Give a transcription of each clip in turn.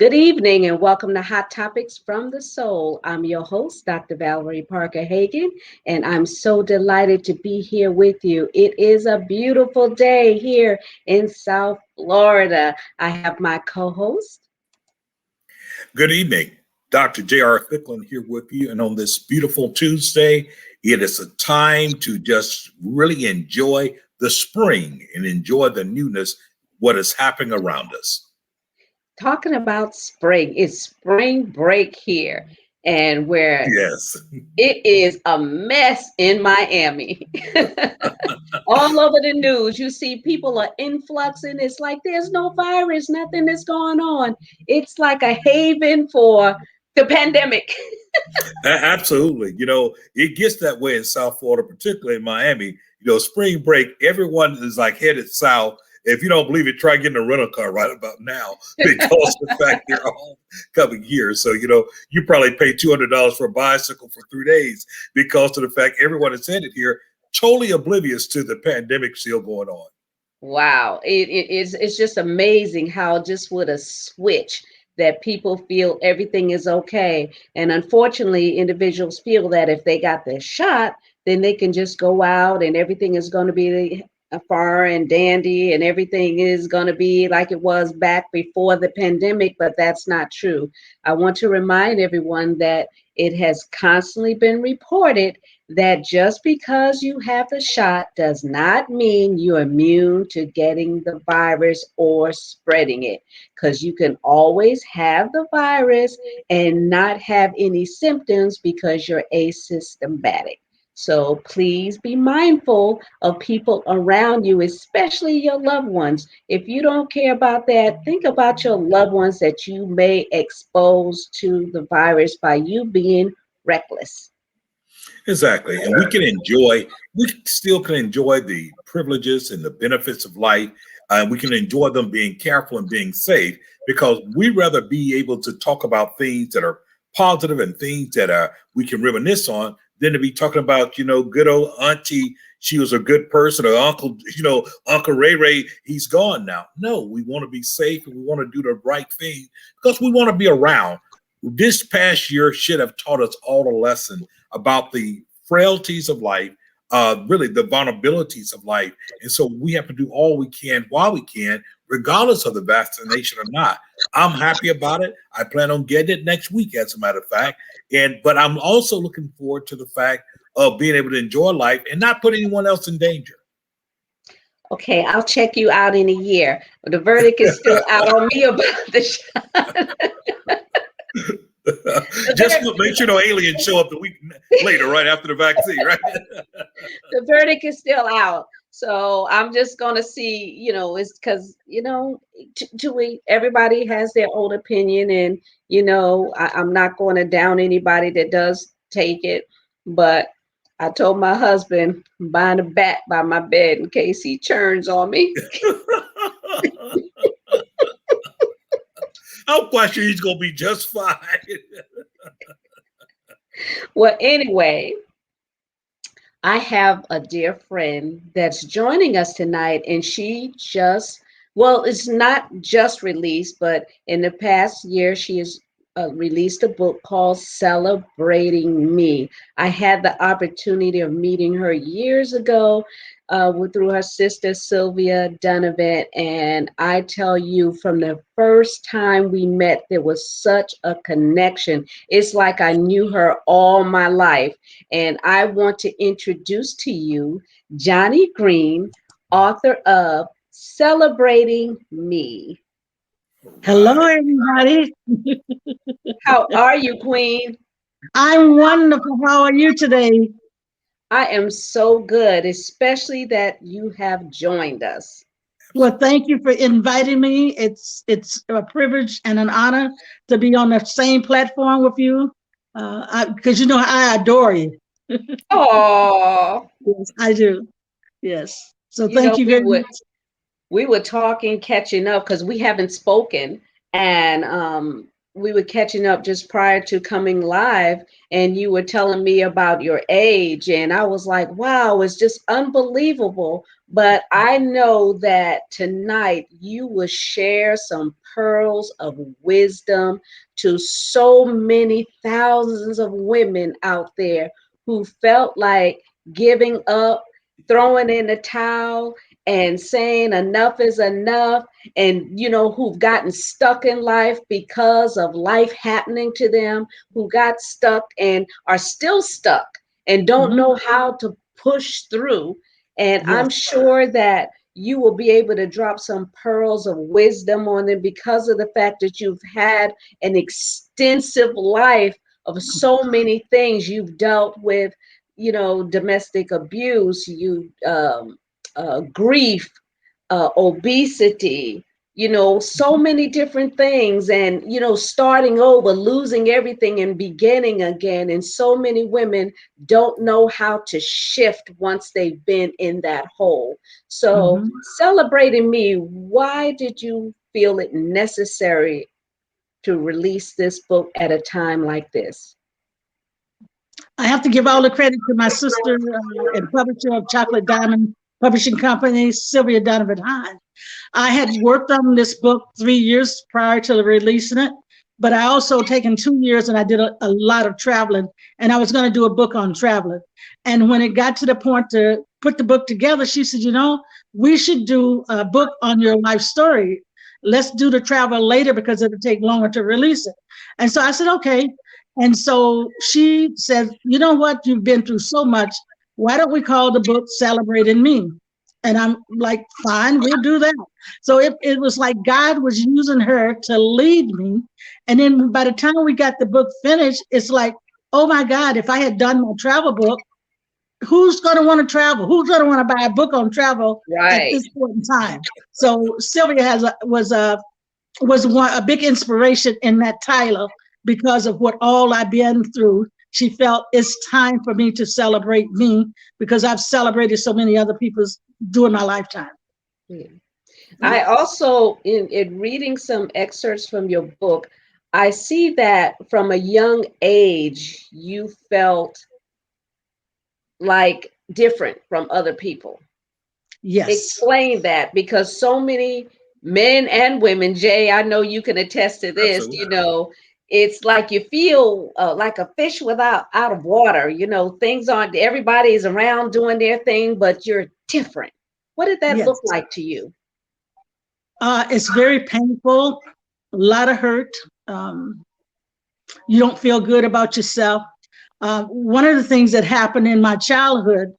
Good evening and welcome to Hot Topics from the Soul. I'm your host, Dr. Valerie Parker Hagan, and I'm so delighted to be here with you. It is a beautiful day here in South Florida. I have my co-host. Good evening. Dr. J.R. Thicklin here with you. And on this beautiful Tuesday, it is a time to just really enjoy the spring and enjoy the newness, what is happening around us. Talking about spring, it's spring break here, and where Yes. it is a mess in Miami. All over the news, you see people are influxing. It's like there's no virus, nothing is going on. It's like a haven for the pandemic. Absolutely. It gets that way in South Florida, particularly in Miami. Spring break, everyone is like headed south. If you don't believe it, try getting a rental car right about now because the fact they're all coming here. So, you probably pay $200 for a bicycle for 3 days because of the fact everyone is headed here, totally oblivious to the pandemic still going on. Wow, it's just amazing how just with a switch that people feel everything is okay. And unfortunately, individuals feel that if they got their shot, then they can just go out and everything is going to be far and dandy and everything is going to be like it was back before the pandemic, but that's not true. I want to remind everyone that it has constantly been reported that just because you have the shot does not mean you're immune to getting the virus or spreading it, because you can always have the virus and not have any symptoms because you're asymptomatic. So please be mindful of people around you, especially your loved ones. If you don't care about that, think about your loved ones that you may expose to the virus by you being reckless. Exactly. And we still can enjoy the privileges and the benefits of life. We can enjoy them being careful and being safe because we rather be able to talk about things that are positive and things that we can reminisce on than to be talking about, good old auntie, she was a good person, or uncle, Uncle Ray Ray, he's gone now. No, we want to be safe and we want to do the right thing because we want to be around. This past year should have taught us all a lesson about the frailties of life, really the vulnerabilities of life. And so we have to do all we can while we can, regardless of the vaccination or not. I'm happy about it. I plan on getting it next week, as a matter of fact. But I'm also looking forward to the fact of being able to enjoy life and not put anyone else in danger. Okay, I'll check you out in a year. The verdict is still out on me about the shot. Just make sure no aliens show up the week later, right after the vaccine, right? The verdict is still out. So I'm just gonna see, it's because everybody has their own opinion, and I'm not going to down anybody that does take it, but I told my husband I'm buying a bat by my bed in case he turns on me. I'm quite sure he's gonna be just fine. Well, anyway, I have a dear friend that's joining us tonight, and it's not just released, but in the past year, she has released a book called Celebrating Me. I had the opportunity of meeting her years ago through her sister, Sylvia Donovan. And I tell you, from the first time we met, there was such a connection. It's like I knew her all my life. And I want to introduce to you Johnnie Greene, author of Celebrating Me. Hello, Right. everybody. How are you, Queen? I'm wonderful. How are you today? I am so good, especially that you have joined us. Well, thank you for inviting me. It's a privilege and an honor to be on the same platform with you, because I adore you. Oh, Yes, I do. Yes. So you thank know, you we very would much. we were talking, catching up because we haven't spoken, and we were catching up just prior to coming live, and you were telling me about your age, and I was like, wow, it's just unbelievable. But I know that tonight you will share some pearls of wisdom to so many thousands of women out there who felt like giving up, throwing in the towel, and saying enough is enough, and who've gotten stuck in life because of life happening to them, who got stuck and are still stuck and don't Mhm. know how to push through. And Yes. I'm sure that you will be able to drop some pearls of wisdom on them because of the fact that you've had an extensive life of so many things. You've dealt with, domestic abuse, grief, obesity, so many different things, and, starting over, losing everything and beginning again. And so many women don't know how to shift once they've been in that hole. So, Mhm. celebrating me, why did you feel it necessary to release this book at a time like this? I have to give all the credit to my sister and publisher of Chocolate Diamond Publishing Company, Sylvia Donovan Hine. I had worked on this book 3 years prior to releasing it, but I also taken 2 years and I did a lot of traveling, and I was going to do a book on traveling. And when it got to the point to put the book together, she said, we should do a book on your life story. Let's do the travel later because it'll take longer to release it. And so I said, okay. And so she said, you know what? You've been through so much. Why don't we call the book Celebrating Me? And I'm like, fine, we'll do that. So it was like God was using her to lead me. And then by the time we got the book finished, it's like, oh my God, if I had done my travel book, who's going to want to travel? Who's going to want to buy a book on travel at Right. this point in time? So Sylvia was a big inspiration in that title because of what all I've been through. She felt it's time for me to celebrate me because I've celebrated so many other people's during my lifetime. Yeah. I Yes. also, in reading some excerpts from your book, I see that from a young age, you felt like different from other people. Yes. Explain that, because so many men and women, Jay, I know you can attest to this, Absolutely. it's like you feel like a fish without out of water. Things aren't, everybody is around doing their thing, but you're different. What did that look Yes. like to you? It's very painful, a lot of hurt. Um, you don't feel good about yourself. One of the things that happened in my childhood,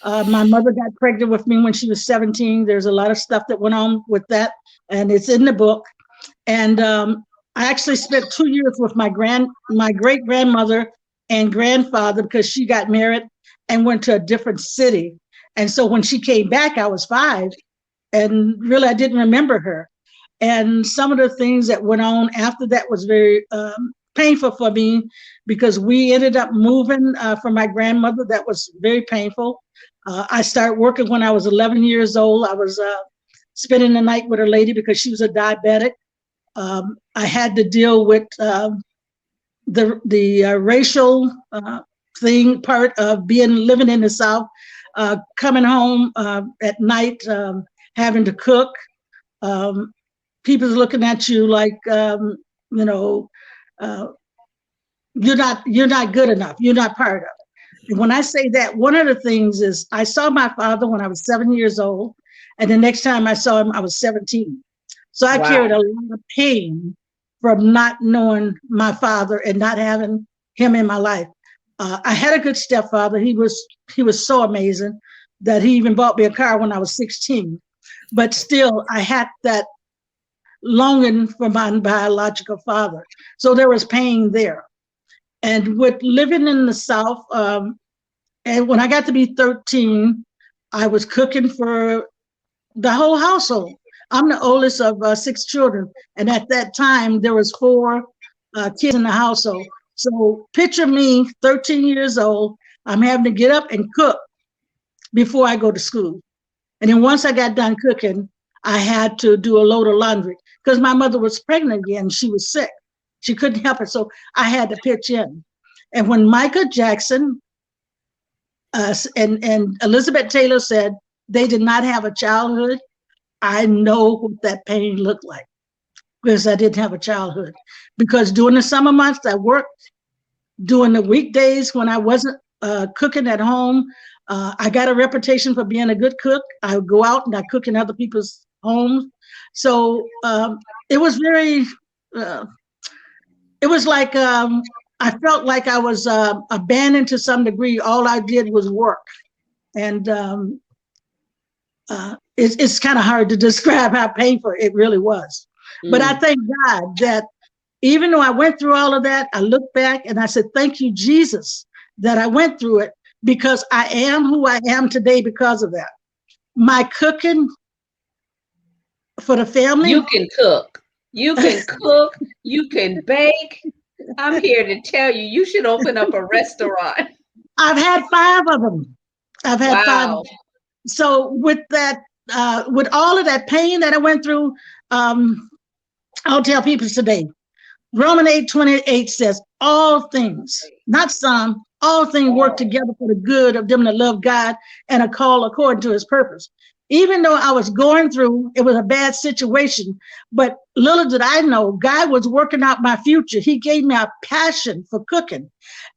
my mother got pregnant with me when she was 17. There's a lot of stuff that went on with that, and it's in the book. And I actually spent 2 years with my great grandmother and grandfather because she got married and went to a different city. And so when she came back, I was 5, and really I didn't remember her. And some of the things that went on after that was very painful for me because we ended up moving from my grandmother. That was very painful. I started working when I was 11 years old. I was spending the night with a lady because she was a diabetic. I had to deal with the racial thing part of living in the South, coming home at night, having to cook. Um, People's looking at you like, you know, uh, you're not good enough. You're not part of it. And when I say that, one of the things is I saw my father when I was 7 years old, and the next time I saw him, I was 17. So I carried Wow. a lot of pain from not knowing my father and not having him in my life. I had a good stepfather. He was so amazing that he even bought me a car when I was 16. But still, I had that longing for my biological father. So there was pain there. And with living in the South, and when I got to be 13, I was cooking for the whole household. I'm the oldest of 6 children, and at that time there was 4 kids in the household. So picture me, 13 years old. I'm having to get up and cook before I go to school, and then once I got done cooking, I had to do a load of laundry because my mother was pregnant again. She was sick. She couldn't help it. So I had to pitch in. And when Michael Jackson and Elizabeth Taylor said they did not have a childhood, I know what that pain looked like, because I didn't have a childhood. Because during the summer months, I worked. During the weekdays when I wasn't cooking at home, I got a reputation for being a good cook. I would go out and I cook in other people's homes. So it was very, it was like, I felt like I was abandoned to some degree. All I did was work. And it's kind of hard to describe how painful it really was. But I thank God that even though I went through all of that, I look back and I said, thank you, Jesus, that I went through it, because I am who I am today because of that. My cooking for the family. You can cook. You can cook. You can bake. I'm here to tell you, you should open up a restaurant. I've had 5 of them. I've had 5 of Wow. them. So with that, with all of that pain that I went through, I'll tell people today, Romans 8:28 says, all things, not some, all things work together for the good of them that love God and are called according to his purpose. Even though I was going through, it was a bad situation, but little did I know, God was working out my future. He gave me a passion for cooking.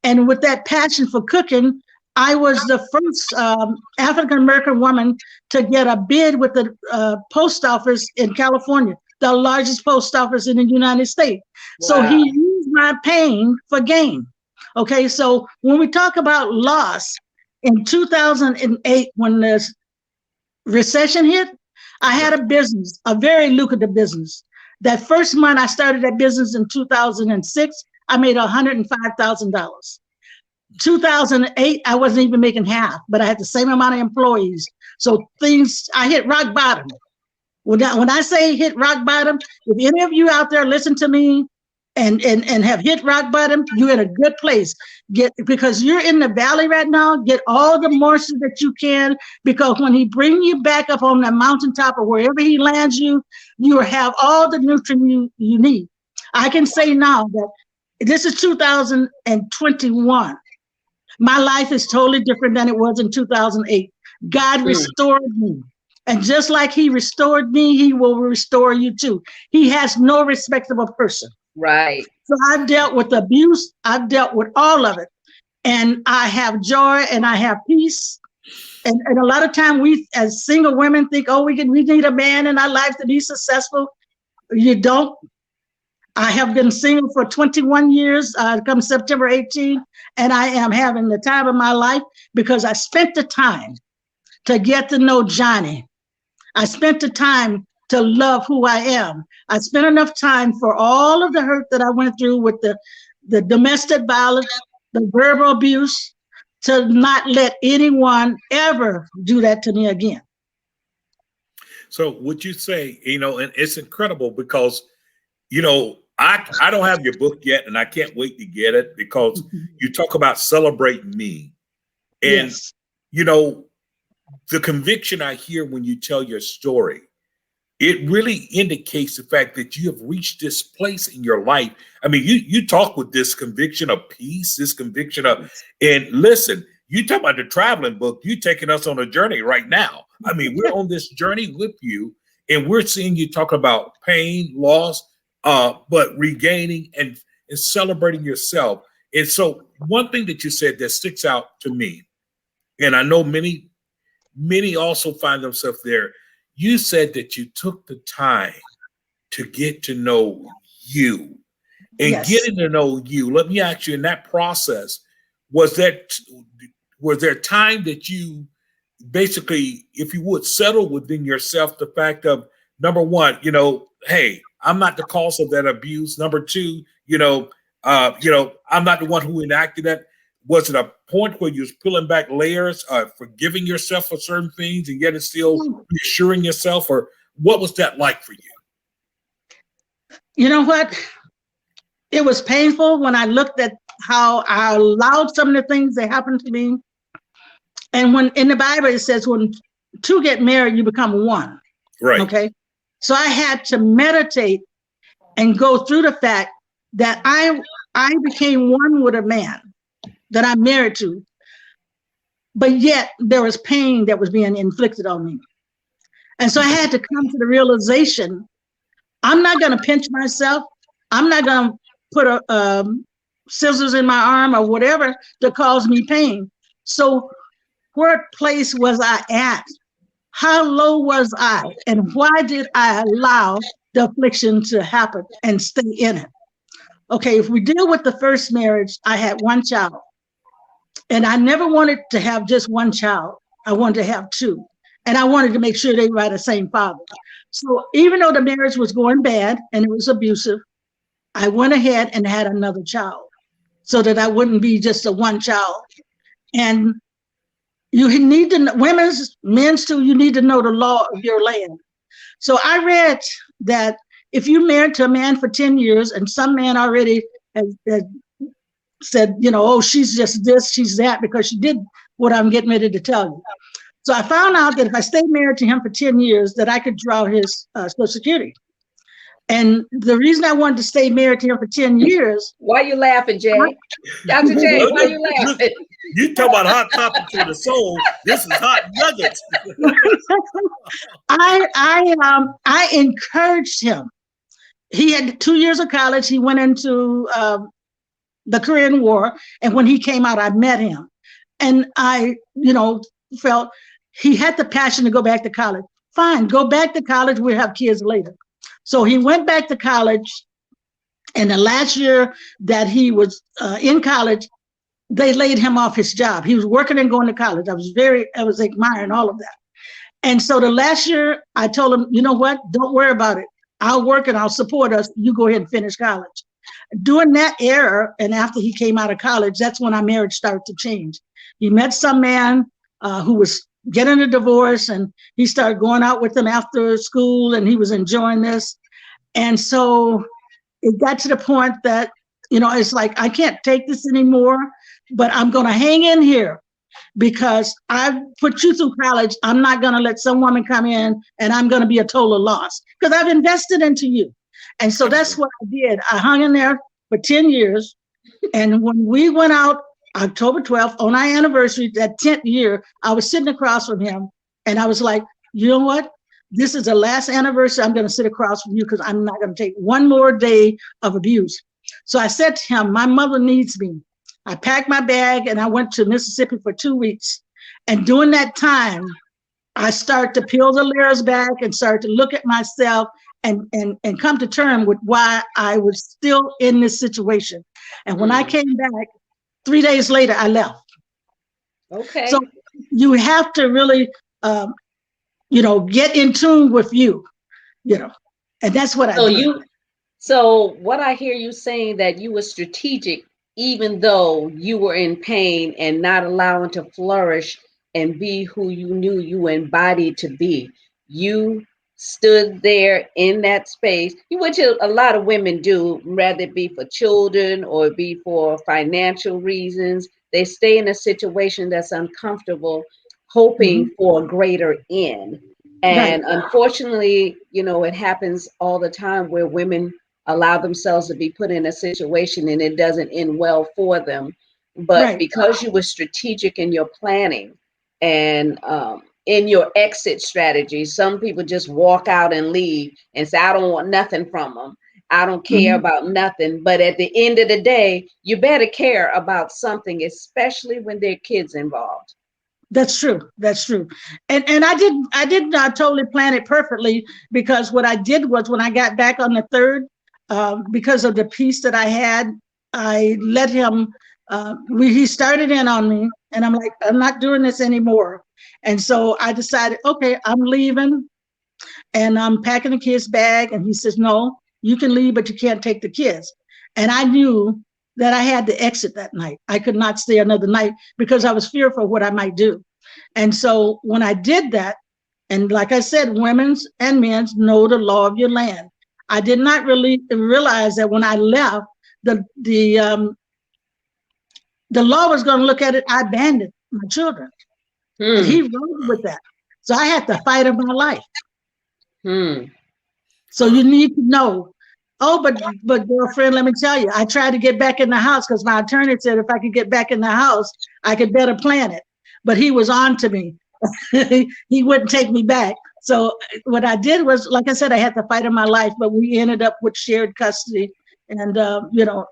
And with that passion for cooking, I was the first African-American woman to get a bid with the post office in California, the largest post office in the United States. So he used my pain for gain. Okay, so when we talk about loss, in 2008, when the recession hit, I had a business, a very lucrative business. That first month I started that business in 2006, I made $105,000. 2008, I wasn't even making half, but I had the same amount of employees. So things, I hit rock bottom. When I say hit rock bottom, if any of you out there listen to me and have hit rock bottom, you're in a good place. Because you're in the valley right now, get all the moisture that you can, because when he brings you back up on that mountaintop or wherever he lands you, you have all the nutrients you need. I can say now that this is 2021. My life is totally different than it was in 2008. God restored me. And just like he restored me, he will restore you too. He has no respect of a person. Right. So I've dealt with abuse. I've dealt with all of it. And I have joy and I have peace. And a lot of time we as single women think, oh, we need a man in our life to be successful. You don't. I have been single for 21 years, come September 18, and I am having the time of my life because I spent the time to get to know Johnnie. I spent the time to love who I am. I spent enough time for all of the hurt that I went through with the domestic violence, the verbal abuse, to not let anyone ever do that to me again. So would you say, and it's incredible because, I don't have your book yet and I can't wait to get it because you talk about celebrating me. And, Yes. The conviction I hear when you tell your story, it really indicates the fact that you have reached this place in your life. I mean, you talk with this conviction of peace, this conviction of, and listen, you talk about the traveling book, you taking us on a journey right now. I mean, we're on this journey with you and we're seeing you talk about pain, loss, but regaining and celebrating yourself. And so one thing that you said that sticks out to me, and I know many also find themselves there. You said that you took the time to get to know you. And Yes. Getting to know you, let me ask you, in that process, was there time that you basically, if you would, settle within yourself the fact of, number one, hey, I'm not the cause of that abuse. Number two, I'm not the one who enacted that. Was it a point where you was pulling back layers, forgiving yourself for certain things, and yet it's still reassuring yourself? Or what was that like for you? You know what? It was painful when I looked at how I allowed some of the things that happened to me. And when in the Bible, it says, when two get married, you become one. Right. Okay. So I had to meditate and go through the fact that I became one with a man that I'm married to, but yet there was pain that was being inflicted on me. And so I had to come to the realization, I'm not going to pinch myself. I'm not going to put scissors in my arm or whatever to cause me pain. So what place was I at? How low was I? And why did I allow the affliction to happen and stay in it? Okay, if we deal with the first marriage, I had one child. And I never wanted to have just one child. I wanted to have two. And I wanted to make sure they were by the same father. So even though the marriage was going bad and it was abusive, I went ahead and had another child so that I wouldn't be just a one child. And you need to, men's too, you need to know the law of your land. So I read that if you married to a man for 10 years and some man already has said, oh, she's just this, she's that, because she did what I'm getting ready to tell you. So I found out that if I stayed married to him for 10 years, that I could draw his Social Security. And the reason I wanted to stay married to him for 10 years. Why are you laughing, Jay? Dr. Jay, why are you laughing? You talk about hot topics for the soul. This is hot nuggets. I encouraged him. He had 2 years of college. He went into the Korean War. And when he came out, I met him. And I, felt he had the passion to go back to college. Fine, go back to college. We'll have kids later. So he went back to college. And the last year that he was in college, they laid him off his job. He was working and going to college. I was admiring all of that. And so the last year I told him, you know what? Don't worry about it. I'll work and I'll support us. You go ahead and finish college. During that era, and after he came out of college, that's when our marriage started to change. He met some man who was getting a divorce, and he started going out with him after school, and he was enjoying this. And so it got to the point that, it's like, I can't take this anymore, but I'm going to hang in here because I've put you through college. I'm not going to let some woman come in and I'm going to be a total loss because I've invested into you. And so that's what I did. I hung in there for 10 years. And when we went out October 12th on our anniversary, that 10th year, I was sitting across from him and I was like, you know what? This is the last anniversary I'm going to sit across from you because I'm not going to take one more day of abuse. So I said to him, my mother needs me. I packed my bag and I went to Mississippi for 2 weeks. And during that time, I started to peel the layers back and started to look at myself and come to terms with why I was still in this situation. And when I came back, 3 days later, I left. Okay. So you have to really, get in tune with you, and that's what I did. So what I hear you saying that you were strategic, even though you were in pain and not allowing to flourish and be who you knew you embodied to be. You stood there in that space, which a lot of women do, rather it be for children or be for financial reasons. They stay in a situation that's uncomfortable, hoping for a greater end. And unfortunately, it happens all the time where women allow themselves to be put in a situation and it doesn't end well for them. But because you were strategic in your planning and in your exit strategy, some people just walk out and leave and say, I don't want nothing from them. I don't care about nothing. But at the end of the day, you better care about something, especially when there are kids involved. That's true. That's true. And I did not totally plan it perfectly, because what I did was when I got back on the 3rd, because of the peace that I had, I let him, he started in on me and I'm like, I'm not doing this anymore. And so I decided, okay, I'm leaving and I'm packing the kids' bag. And he says, no, you can leave, but you can't take the kids. And I knew that I had to exit that night. I could not stay another night because I was fearful of what I might do. And so when I did that, and like I said, women's and men's know the law of your land. I did not really realize that when I left, the law was going to look at it. I abandoned my children. And he rode with that. So I had to fight of my life. So you need to know Oh, but girlfriend, let me tell you, I tried to get back in the house because my attorney said if I could get back in the house, I could better plan it. But he was on to me. He wouldn't take me back. So what I did was, like I said, I had to fight in my life, but we ended up with shared custody. And,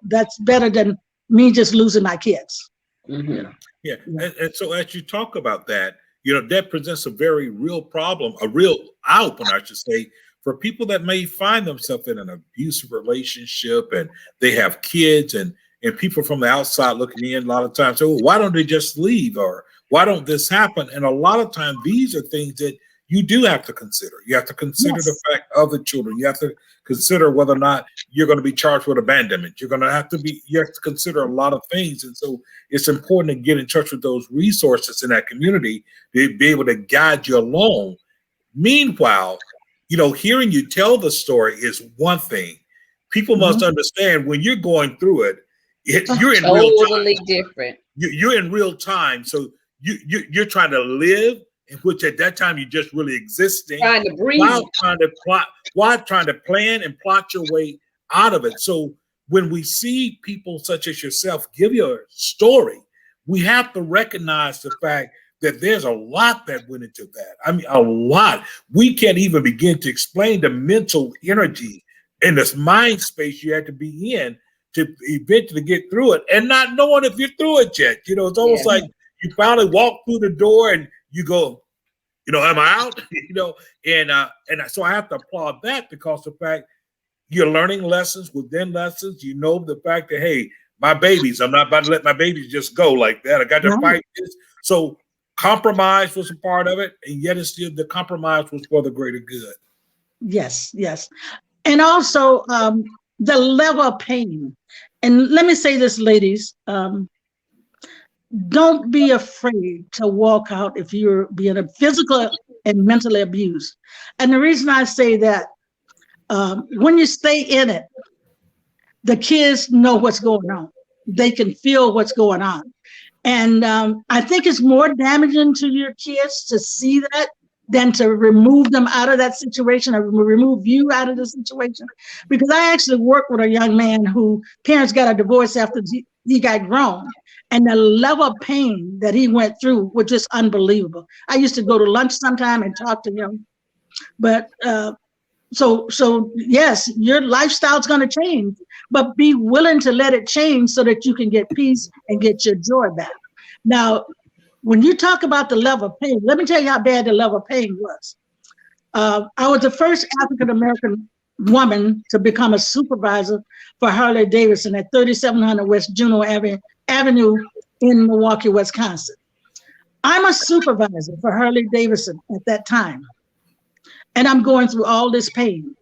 that's better than me just losing my kids. Mm-hmm. Yeah. And so as you talk about that, that presents a very real problem, a real eye-opener, I should say, for people that may find themselves in an abusive relationship and they have kids and people from the outside looking in a lot of times say, well, why don't they just leave? Or why don't this happen? And a lot of times these are things that you do have to consider. You have to consider the fact of the children. You have to consider whether or not you're going to be charged with abandonment. You have to consider a lot of things. And so it's important to get in touch with those resources in that community to be able to guide you along. Meanwhile, hearing you tell the story is one thing. People must understand when you're going through it, you're in real time. Totally different. You're in real time. So you're trying to live, in which at that time you're just really existing, trying to breathe, while trying to plan and plot your way out of it. So when we see people such as yourself give your story, we have to recognize the fact that there's a lot that went into that. I mean, a lot. We can't even begin to explain the mental energy and this mind space you had to be in to eventually get through it, and not knowing if you're through it yet. It's almost like you finally walk through the door and you go, am I out? And so I have to applaud that, because the fact you're learning lessons within lessons. The fact that, hey, my babies, I'm not about to let my babies just go like that. I got to fight this. So compromise was a part of it, and yet it's still the compromise was for the greater good. Yes. And also the level of pain. And let me say this, ladies, don't be afraid to walk out if you're being physical and mentally abused. And the reason I say that, when you stay in it, the kids know what's going on. They can feel what's going on. And I think it's more damaging to your kids to see that than to remove them out of that situation, or remove you out of the situation. Because I actually worked with a young man who parents got a divorce after he got grown. And the level of pain that he went through was just unbelievable. I used to go to lunch sometime and talk to him. But so yes, your lifestyle is going to change, but be willing to let it change so that you can get peace and get your joy back. Now, when you talk about the level of pain, let me tell you how bad the level of pain was. I was the first African-American woman to become a supervisor for Harley Davidson at 3700 West Juneau Avenue in Milwaukee, Wisconsin. I'm a supervisor for Harley Davidson at that time. And I'm going through all this pain.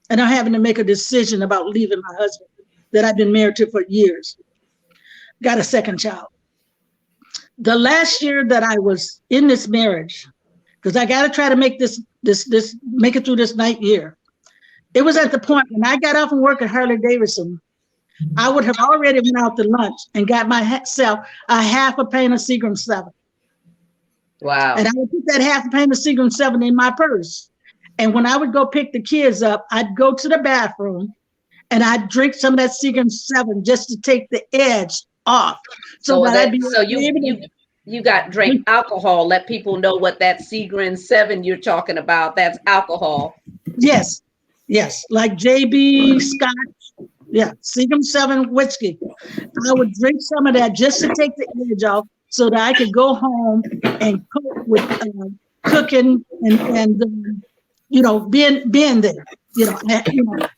And I'm having to make a decision about leaving my husband that I've been married to for years. Got a second child. The last year that I was in this marriage, because I got to try to make make it through this ninth year. It was at the point when I got off from work at Harley Davidson, I would have already went out to lunch and got myself a half a pint of Seagram 7. Wow. And I would put that half a pint of Seagram 7 in my purse. And when I would go pick the kids up, I'd go to the bathroom and I'd drink some of that Seagram 7 just to take the edge off. So you got drink alcohol. Let people know what that Seagram 7 you're talking about. That's alcohol. Yes, like JB, Scotch, Seagram 7 whiskey. I would drink some of that just to take the edge off, so that I could go home and cook with cooking and being there.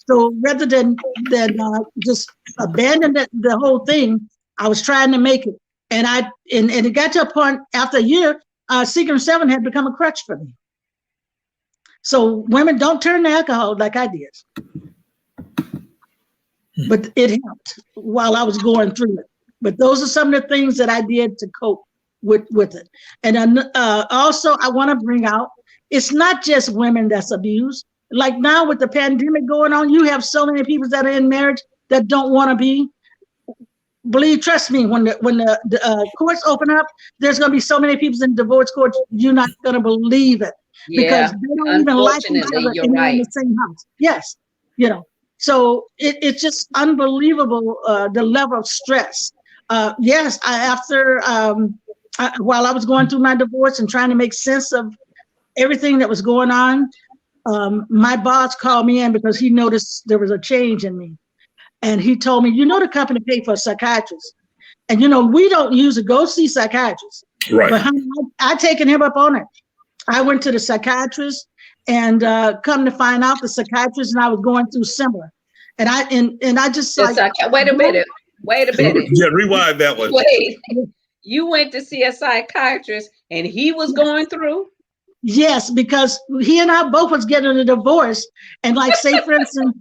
So rather than just abandon the whole thing, I was trying to make it. And it got to a point after a year, Seagram 7 had become a crutch for me. So women, don't turn to alcohol like I did. But it helped while I was going through it. But those are some of the things that I did to cope with it. And also, I want to bring out, it's not just women that's abused. Like now with the pandemic going on, you have so many people that are in marriage that don't want to be. Trust me, when the courts open up, there's going to be so many people in divorce courts, you're not going to believe it. Yeah, because they don't even like each other and they're in the same house. Yes, So it's just unbelievable, the level of stress. Yes, while I was going through my divorce and trying to make sense of everything that was going on, my boss called me in because he noticed there was a change in me. And he told me, the company paid for a psychiatrist. And, we don't usually go see psychiatrists. Right. But honey, I taken him up on it. I went to the psychiatrist, and come to find out, the psychiatrist and I was going through similar. And I just like, wait a minute. Yeah, rewind that one. Wait, you went to see a psychiatrist and he was going through? Yes, because he and I both was getting a divorce, and like, say for instance,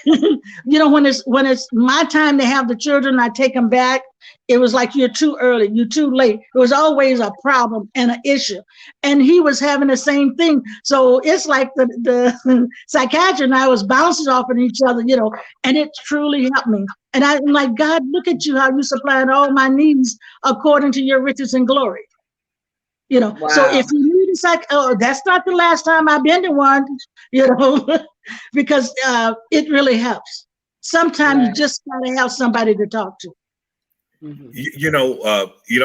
when it's my time to have the children, I take them back. It was like, you're too early, you're too late. It was always a problem and an issue, and he was having the same thing. So it's like the psychiatrist and I was bouncing off of each other, and it truly helped me. And I'm like, God, look at you, how you supplying all my needs according to your riches and glory. Wow. So if you need that's not the last time I've been to one, because it really helps. Sometimes you just gotta have somebody to talk to. Mm-hmm.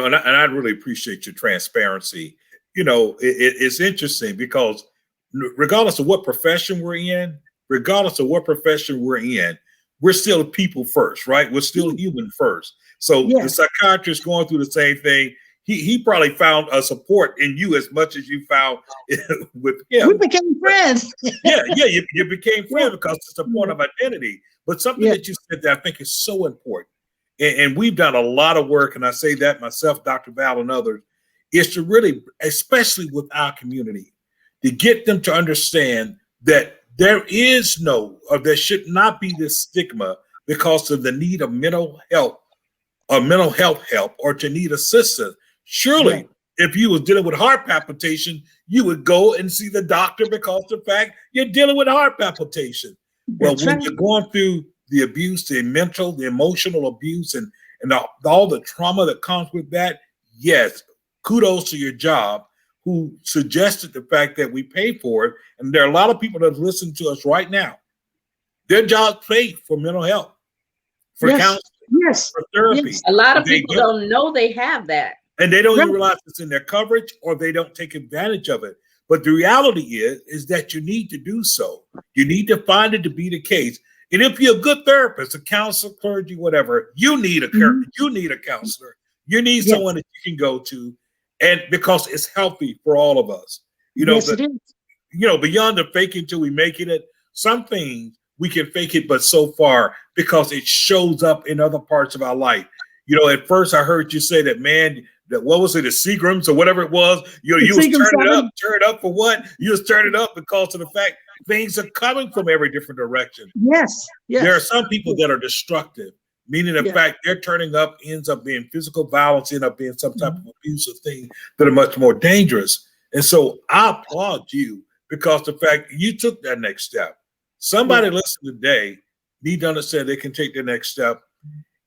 And I really appreciate your transparency. It's interesting because regardless of what profession we're in, we're still people first, right? We're still human first. So the psychiatrist going through the same thing. He probably found a support in you as much as you found with him. We became friends. You became friends because it's a point of identity. But something that you said that I think is so important, and we've done a lot of work, and I say that myself, Dr. Val, and others, is to really, especially with our community, to get them to understand that there should not be this stigma because of the need of mental health or mental health help or to need assistance. Surely, if you was dealing with heart palpitation, you would go and see the doctor because of the fact you're dealing with heart palpitation. Well, when you're going through the abuse, the mental, the emotional abuse, and all the trauma that comes with that, yes, kudos to your job who suggested the fact that we pay for it. And there are a lot of people that listen to us right now. Their jobs pay for mental health, for counseling, for therapy. A lot of people don't know they have that. And they don't even realize it's in their coverage, or they don't take advantage of it. But the reality is that you need to do so. You need to find it to be the case. And if you're a good therapist, a counselor, clergy, whatever, you need a counselor. You need someone that you can go to, and because it's healthy for all of us. Beyond the faking till we making it, some things we can fake it, but so far because it shows up in other parts of our life. At first I heard you say that, man, what was it, the Seagrams or whatever it was? You was turning it up for what? You was turning it up because of the fact things are coming from every different direction. Yes. There are some people that are destructive, meaning the fact they're turning up ends up being physical violence, ends up being some type of abusive thing that are much more dangerous. And so I applaud you because the fact you took that next step. Somebody listening today need to understand they can take the next step.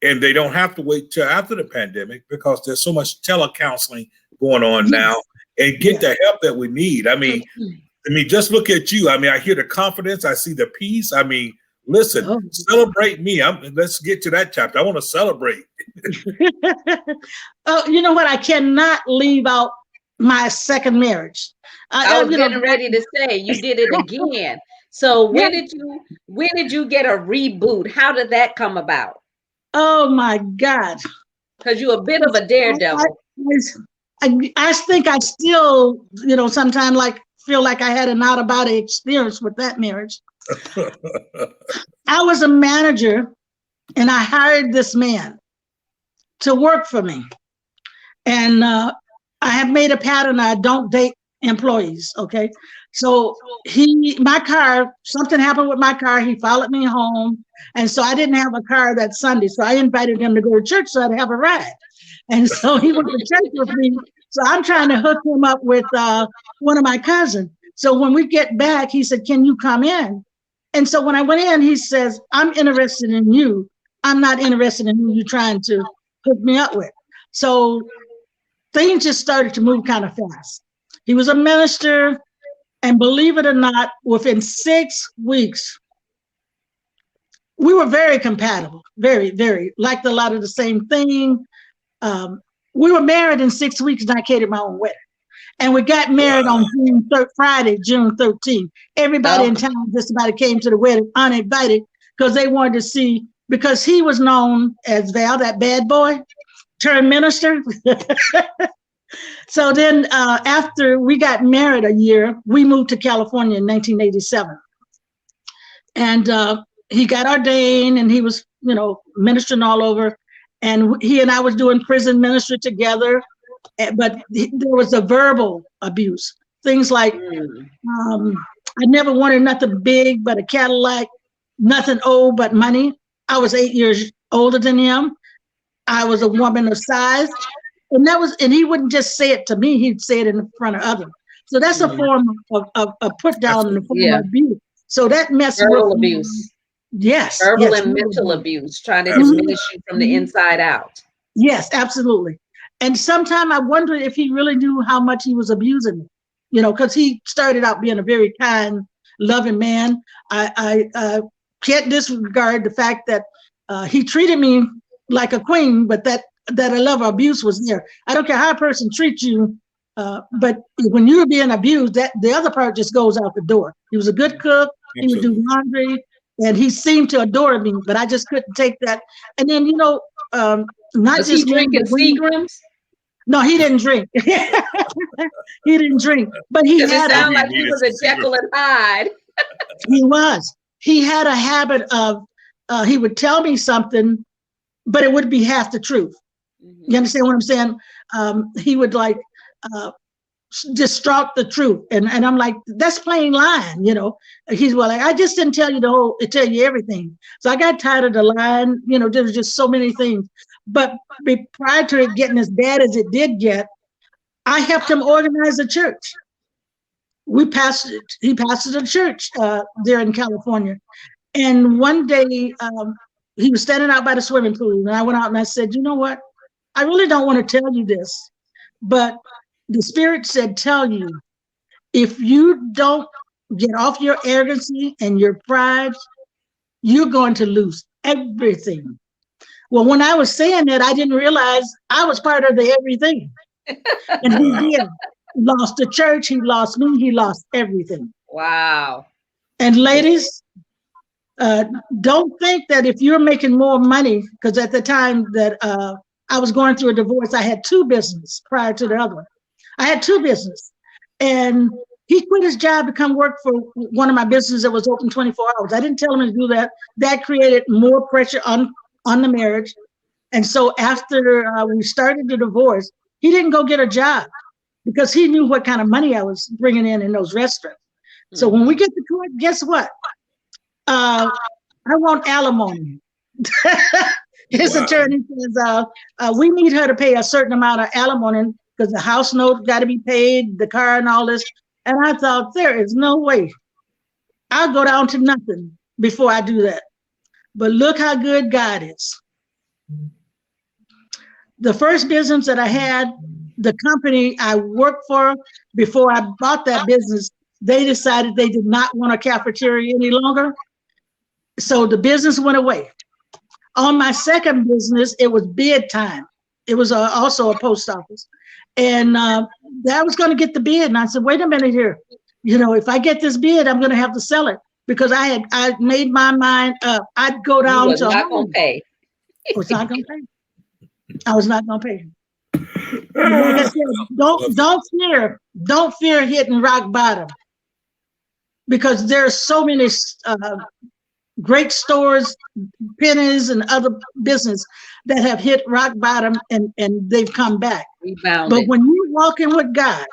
And they don't have to wait till after the pandemic because there's so much telecounseling going on now and get the help that we need. I mean, just look at you. I mean, I hear the confidence. I see the peace. I mean, listen, celebrate me. Let's get to that chapter. I want to celebrate. Oh, you know what? I cannot leave out my second marriage. I was getting ready to say you did it again. So when did you get a reboot? How did that come about? Oh my God. Because you're a bit of a daredevil. I think I still, sometimes feel like I had an out of body experience with that marriage. I was a manager and I hired this man to work for me. And I have made a pattern. I don't date employees. Okay. So something happened with my car. He followed me home. And so I didn't have a car that Sunday. So I invited him to go to church so I'd have a ride. And so he went to church with me. So I'm trying to hook him up with one of my cousins. So when we get back, he said, can you come in? And so when I went in, he says, I'm interested in you. I'm not interested in who you're trying to hook me up with. So things just started to move kind of fast. He was a minister. And believe it or not, within 6 weeks, we were very compatible, very, very, liked a lot of the same thing. We were married in 6 weeks and I catered my own wedding. And we got married on Friday, June 13th. Everybody in town just about came to the wedding uninvited because they wanted to see, because he was known as Val, that bad boy, turned minister. So then after we got married a year, we moved to California in 1987. And he got ordained and he was, ministering all over. And he and I was doing prison ministry together. But there was a verbal abuse. Things like, I never wanted nothing big but a Cadillac, nothing old but money. I was 8 years older than him. I was a woman of size. And he wouldn't just say it to me, he'd say it in front of others. So that's a form of put down in the form of abuse. So that messed verbal with abuse. Me. Yes. Verbal yes, and mental abuse, trying to diminish you from the inside out. Yes, absolutely. And sometimes I wonder if he really knew how much he was abusing me, because he started out being a very kind, loving man. I can't disregard the fact that he treated me like a queen, but that a level of abuse was there. I don't care how a person treats you, but when you're being abused, that the other part just goes out the door. He was a good cook. Absolutely. He would do laundry, and he seemed to adore me, but I just couldn't take that. And then, not was just he drinking Seagrams? No, he didn't drink. He didn't drink, but he had. It sounded like he was a Jekyll and Hyde. He was. He had a habit of. He would tell me something, but it would be half the truth. You understand what I'm saying? He would distort the truth, and I'm like, that's plain lying. He's like, I just didn't tell you tell you everything. So I got tired of the lying. There was just so many things. But prior to it getting as bad as it did get, I helped him organize a church. He pastored a church there in California. And one day he was standing out by the swimming pool, and I went out and I said, you know what? I really don't want to tell you this, but the Spirit said, tell you, if you don't get off your arrogancy and your pride, you're going to lose everything. Well, when I was saying that, I didn't realize I was part of the everything. And he did. Lost the church, he lost me, he lost everything. Wow. And ladies, don't think that if you're making more money, because at the time that I was going through a divorce, I had 2 businesses prior to the other one. I had 2 businesses. And he quit his job to come work for one of my businesses that was open 24 hours. I didn't tell him to do that. That created more pressure on the marriage. And so after we started the divorce, he didn't go get a job because he knew what kind of money I was bringing in those restaurants. So when we get to court, guess what? I want alimony. His attorney says, we need her to pay a certain amount of alimony because the house note got to be paid, the car and all this. And I thought, there is no way. I'll go down to nothing before I do that. But look how good God is. The first business that I had, the company I worked for before I bought that business, they decided they did not want a cafeteria any longer. So the business went away. On my second business, it was bid time. It was also a post office. And I was going to get the bid. And I said, wait a minute here. If I get this bid, I'm going to have to sell it. Because I made my mind up. I'd go down to. Not going to pay. I was not going to pay. I was not going to pay. Like I said, don't fear hitting rock bottom, because there's so many great stores, Pennies and other business that have hit rock bottom and they've come back. But when you're walking with God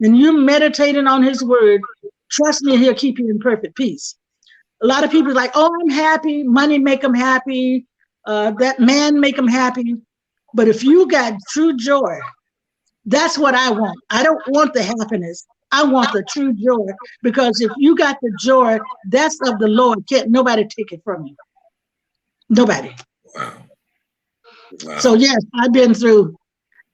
and you're meditating on His word, trust me, He'll keep you in perfect peace. A lot of people are like, oh, I'm happy. Money make them happy. That man make them happy. But if you got true joy, that's what I want. I don't want the happiness. I want the true joy, because if you got the joy, that's of the Lord. Can't nobody take it from you. Nobody. Wow. So yes, I've been through,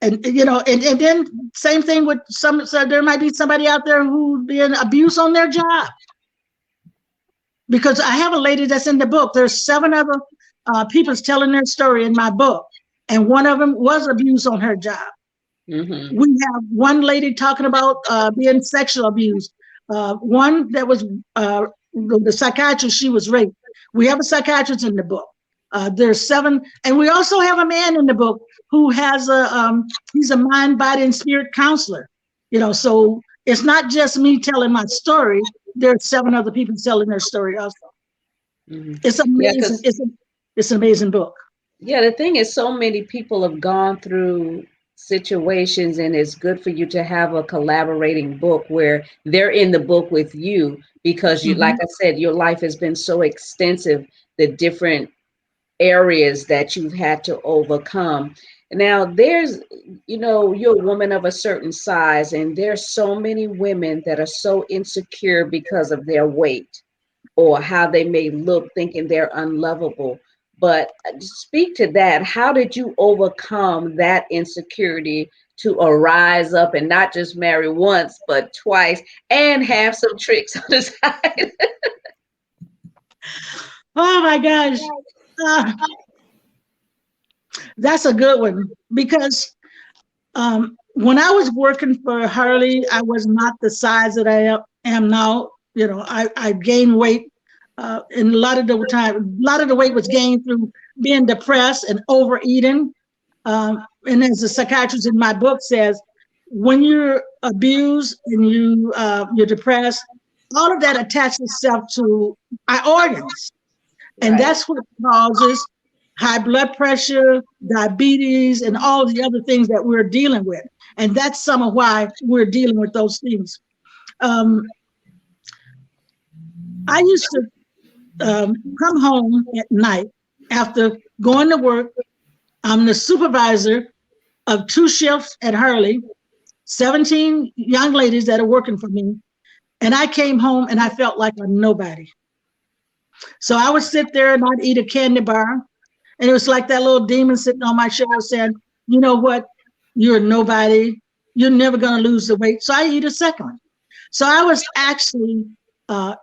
and then same thing with some. So there might be somebody out there who being abused on their job. because I have a lady that's in the book. There's 7 other people telling their story in my book, and one of them was abused on her job. Mm-hmm. We have one lady talking about being sexual abused. One that was the psychiatrist, she was raped. We have a psychiatrist in the book. There's 7, and we also have a man in the book who has he's a mind, body, and spirit counselor. So it's not just me telling my story. There's 7 other people telling their story also. Mm-hmm. It's amazing. Yeah, It's an amazing book. yeah, the thing is, so many people have gone through situations, and it's good for you to have a collaborating book where they're in the book with you because you, like Mm-hmm. I said, your life has been so extensive, the different areas that you've had to overcome. Now, you're a woman of a certain size, and there's so many women that are so insecure because of their weight or how they may look, thinking they're unlovable. But speak to that. How did you overcome that insecurity to arise up and not just marry once, but twice, and have some tricks on the side? Oh my gosh. Uh, that's a good one because when I was working for Hurley, I was not the size that I am now. I gained weight, and a lot of the weight was gained through being depressed and overeating. And as the psychiatrist in my book says, when you're abused and you're depressed, all of that attaches itself to our organs. And Right. that's what causes high blood pressure, diabetes, and all the other things that we're dealing with. And that's some of why we're dealing with those things. I used to come home at night after going to work. I'm the supervisor of 2 shifts at Hurley, 17 young ladies that are working for me. And I came home and I felt like a nobody. So I would sit there and I'd eat a candy bar. And it was like that little demon sitting on my shoulder saying, you know what? You're nobody. You're never going to lose the weight. So I eat a second one. So I was actually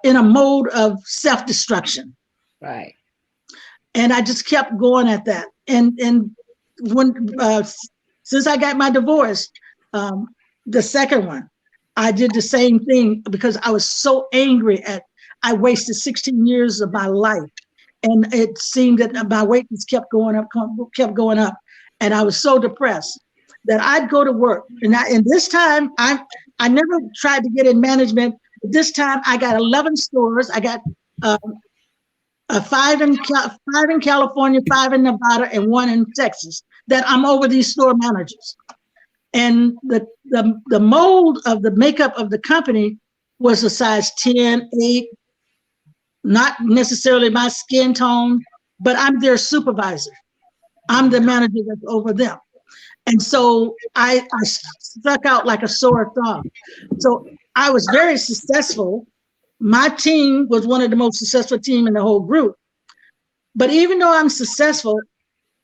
in a mode of self-destruction. Right. And I just kept going at that. And when since I got my divorce, the second one, I did the same thing because I was so angry I wasted 16 years of my life. And it seemed that my weight just kept going up. And I was so depressed that I'd go to work. And this time, I never tried to get in management. But this time, I got 11 stores. I got 5 in California, 5 in Nevada, and 1 in Texas. That I'm over these store managers. And the mold of the makeup of the company was a size 10, 8, not necessarily my skin tone, but I'm their supervisor. I'm the manager that's over them. And so I stuck out like a sore thumb. So I was very successful. My team was one of the most successful team in the whole group. But even though I'm successful,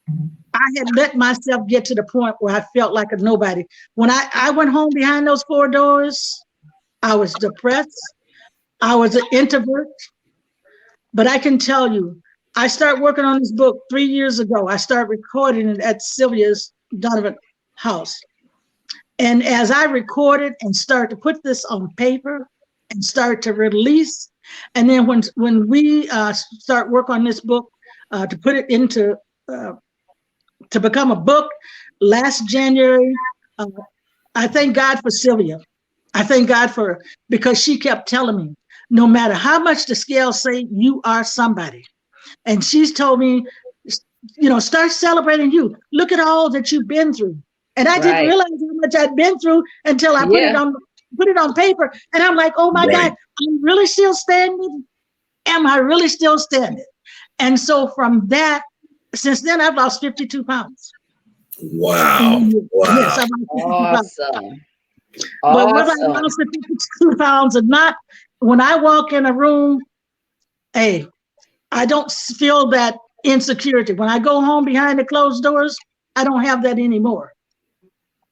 I had let myself get to the point where I felt like a nobody. When I went home behind those 4 doors, I was depressed. I was an introvert. But I can tell you, I started working on this book 3 years ago. I started recording it at Sylvia's Donovan house. And as I recorded and started to put this on paper and start to release, and then when we start work on this book to put it into to become a book last January, I thank God for Sylvia. I thank God for her because she kept telling me, no matter how much the scales say, you are somebody. And she's told me, start celebrating you. Look at all that you've been through. And I didn't Right. realize how much I'd been through until I put it on paper. And I'm like, oh my God, I'm really still standing? Am I really still standing? And so from that, since then, I've lost 52 pounds. Wow. Yes, I've lost 52 pounds. But whether I lost the 52 pounds or not, when I walk in a room, hey, I don't feel that insecurity. When I go home behind the closed doors, I don't have that anymore.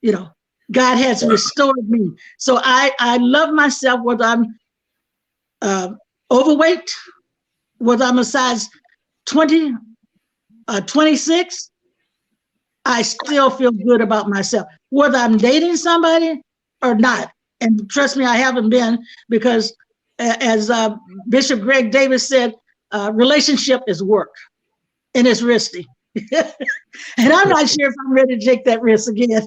God has restored me. So I love myself, whether I'm overweight whether I'm a size 20, 26, I still feel good about myself, whether I'm dating somebody or not. And trust me, I haven't been, because as Bishop Greg Davis said, relationship is work and it's risky. And I'm not sure if I'm ready to take that risk again.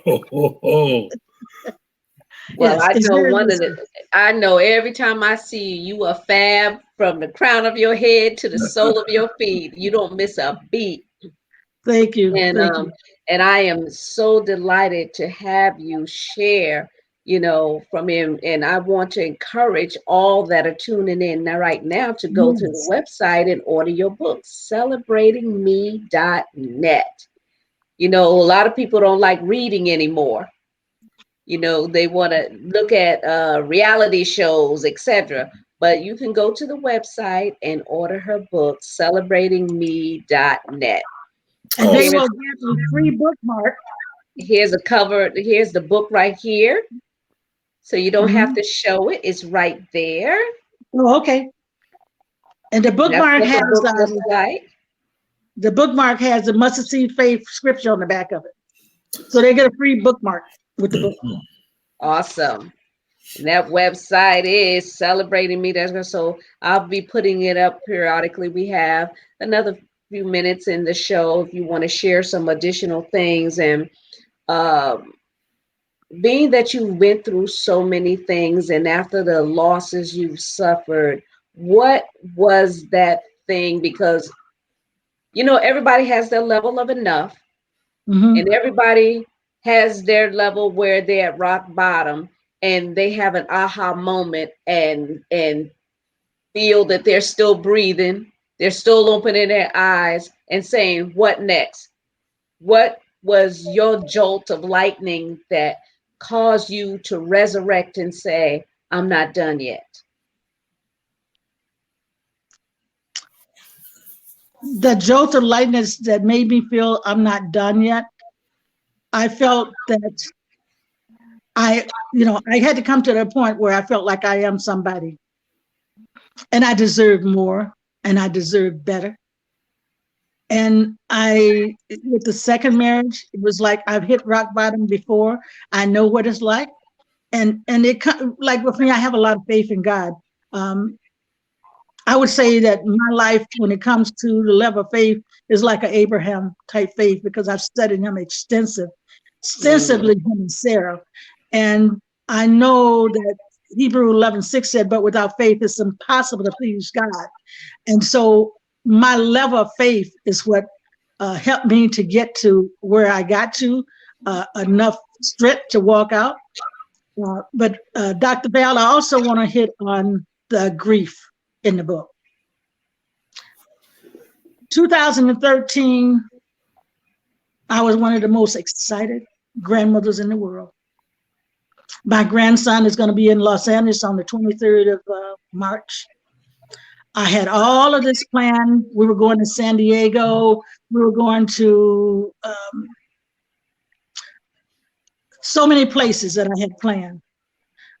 Oh. Well, Yes, it's very risky. I know every time I see you, you are fab from the crown of your head to the sole of your feet. You don't miss a beat. Thank you. And Thank you. and I am so delighted to have you share, from him. And I want to encourage all that are tuning in now right now to go to the Yes. website and order your book, celebratingme.net. A lot of people don't like reading anymore. They want to look at reality shows, etc. But you can go to the website and order her book, celebratingme.net. And they Awesome. will get a free bookmark. Here's a cover. Here's the book right here. So you don't have Mhm. to show it. It's right there. Oh, okay. And the That's bookmark what the has book looks like. the mustard seed faith scripture on the back of it. So they get a free bookmark with the book. Mhm. Awesome. And that website is celebrating me. So I'll be putting it up periodically. We have another few minutes in the show if you want to share some additional things. And being that you went through so many things, and after the losses you've suffered, what was that thing? Because everybody has their level of enough, Hmm. and everybody has their level where they're at rock bottom, and they have an aha moment and feel that they're still breathing, they're still opening their eyes and saying, what next? What was your jolt of lightning that caused you to resurrect and say, I'm not done yet? The jolt of lightness that made me feel I'm not done yet. I felt that I had to come to the point where I felt like I am somebody and I deserve more and I deserve better. And with the second marriage, it was like I've hit rock bottom before. I know what it's like. And like with me, I have a lot of faith in God. Um, I would say that my life, when it comes to the level of faith, is like an Abraham type faith because I've studied him Mm. extensively, him and Sarah. And I know that Hebrew 11:6 said, but without faith, it's impossible to please God. And so my level of faith is what helped me to get to where I got to, enough strength to walk out. But Dr. Bell, I also want to hit on the grief in the book. 2013, I was one of the most excited grandmothers in the world. My grandson is going to be in Los Angeles on the 23rd of March. I had all of this planned. We were going to San Diego. We were going to so many places that I had planned.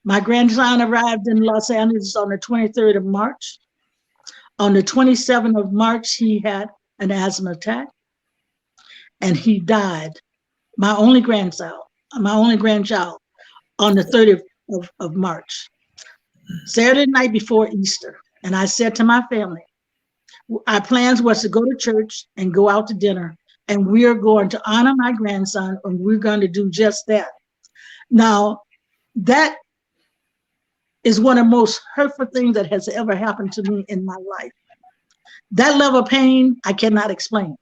My grandson arrived in Los Angeles on the 23rd of March. On the 27th of March, he had an asthma attack and he died. My only grandchild, on the 30th of March, Saturday night before Easter. And I said to my family, our plans was to go to church and go out to dinner, and we are going to honor my grandson, and we're going to do just that. Now, that is one of the most hurtful things that has ever happened to me in my life. That level of pain, I cannot explain.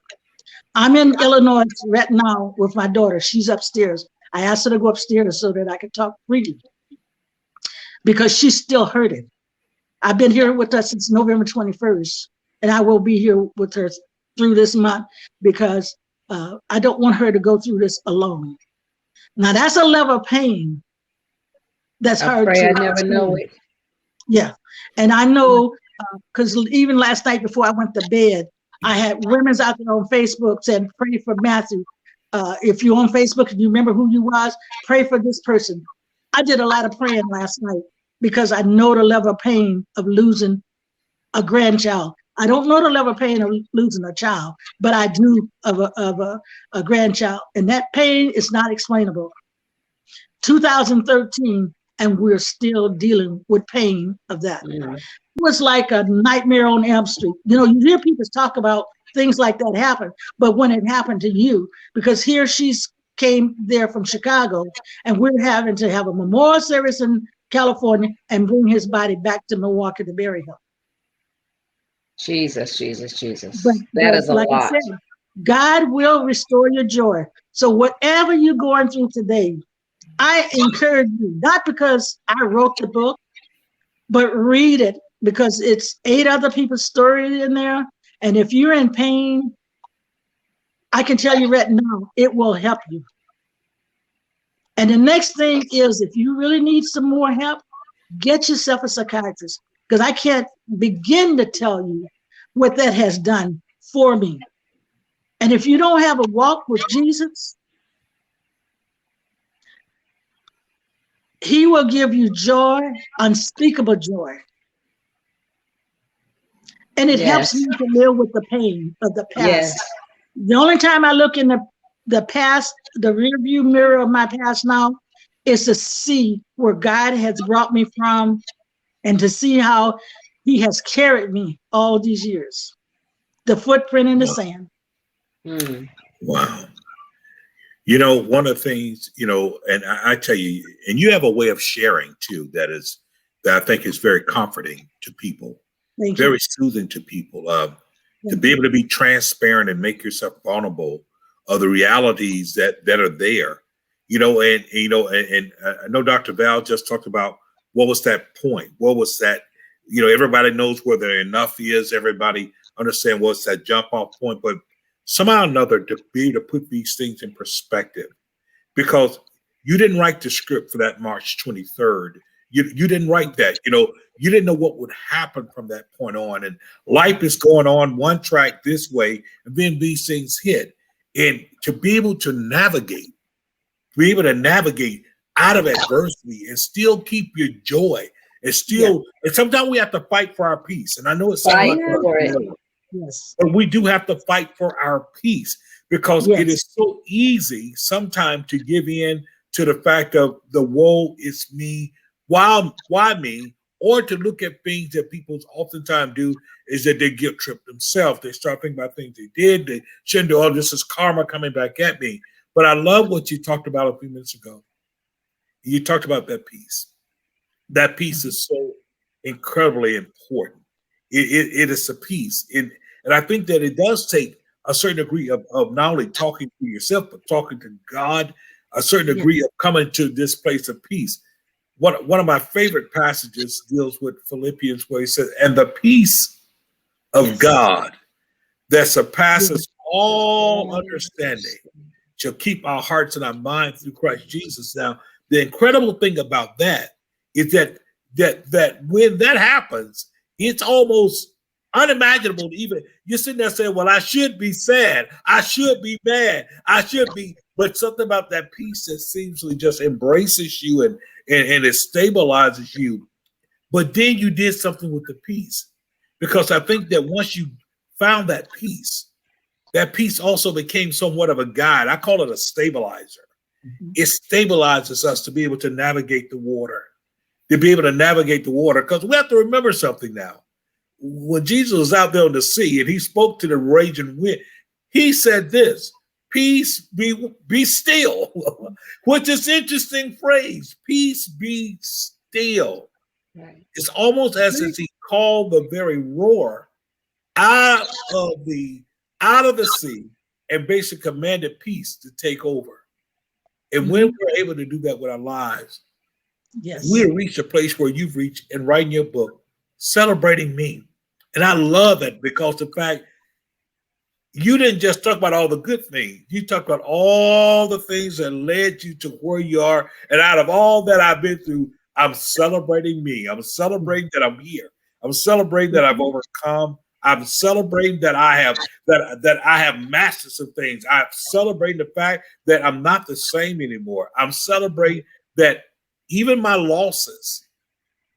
I'm in Illinois right now with my daughter. She's upstairs. I asked her to go upstairs so that I could talk freely because she's still hurting. I've been here with her since November 21st, and I will be here with her through this month because I don't want her to go through this alone. Now, that's a level of pain that's I hard pray to I never know explain. it. Yeah. And I know, because even last night before I went to bed, I had women's out there on Facebook saying, pray for Matthew. If you're on Facebook and you remember who you was, pray for this person. I did a lot of praying last night because I know the level of pain of losing a grandchild. I don't know the level of pain of losing a child, but I do of a grandchild. And that pain is not explainable. 2013, and we're still dealing with pain of that. Mm. It was like a nightmare on Elm Street. You know, you hear people talk about things like that happen, but when it happened to you, because here she's came there from Chicago, and we're having to have a memorial service in California and bring his body back to Milwaukee to bury him. Jesus, Jesus, Jesus. But That is a like I lot. said, God will restore your joy. So whatever you're going through today, I encourage you, not because I wrote the book, but read it because it's 8 other people's stories in there. And if you're in pain, I can tell you right now, it will help you. And the next thing is, if you really need some more help, get yourself a psychiatrist, because I can't begin to tell you what that has done for me. And if you don't have a walk with Jesus, he will give you joy, unspeakable joy. And it helps Yes. me to live with the pain of the past. Yes. The only time I look in the past, the rear view mirror of my past now, is to see where God has brought me from and to see how he has carried me all these years. The footprint in the sand. Mm. Wow. You know, one of the things, you know, and I tell you, and you have a way of sharing too, that I think is very comforting to people, Thank very you. soothing to people. To be able to be transparent and make yourself vulnerable of the realities that are there, you know, and I know Dr. Val just talked about what was that point? What was that? You know, everybody knows where their enough is. Everybody understand what's that jump off point, but somehow or another to be able to put these things in perspective, because you didn't write the script for that March 23rd. You didn't write that, you know, you didn't know what would happen from that point on. And life is going on one track this way, and then these things hit. And to be able to navigate out of adversity and still keep your joy and still, and sometimes we have to fight for our peace. And I know it sounds Fight like for it. Yes. but we do have to fight for our peace, because Yes. it is so easy sometimes to give in to the fact of the woe is me, why me, or to look at things that people oftentimes do is that they guilt trip themselves. They start thinking about things they did. They shouldn't do, oh, this is karma coming back at me. But I love what you talked about a few minutes ago. You talked about that peace. That peace is so incredibly important. It is a peace. And I think that it does take a certain degree of not only talking to yourself, but talking to God, a certain degree of coming to this place of peace. One of my favorite passages deals with Philippians, where he says, and the peace of God that surpasses all understanding shall keep our hearts and our minds through Christ Jesus. Now, the incredible thing about that is that when that happens, it's almost unimaginable to even, you're sitting there saying, well, I should be sad, I should be mad, I should be, but something about that peace that seemingly just embraces you and it stabilizes you. But then you did something with the peace, because I think that once you found that peace also became somewhat of a guide. I call it a stabilizer. Mm-hmm. It stabilizes us to be able to navigate the water, because we have to remember something now. When Jesus was out there on the sea and he spoke to the raging wind, he said this, peace be still, which is an interesting phrase, peace be still. Right. It's almost as if he called the very roar out of the sea and basically commanded peace to take over. And when we're able to do that with our lives, we'll reach a place where you've reached in writing your book, Celebrating Me. And I love it, because the fact you didn't just talk about all the good things. You talked about all the things that led you to where you are. And out of all that I've been through, I'm celebrating me. I'm celebrating that I'm here. I'm celebrating that I've overcome. I'm celebrating that I have mastered some things. I'm celebrating the fact that I'm not the same anymore. I'm celebrating that even my losses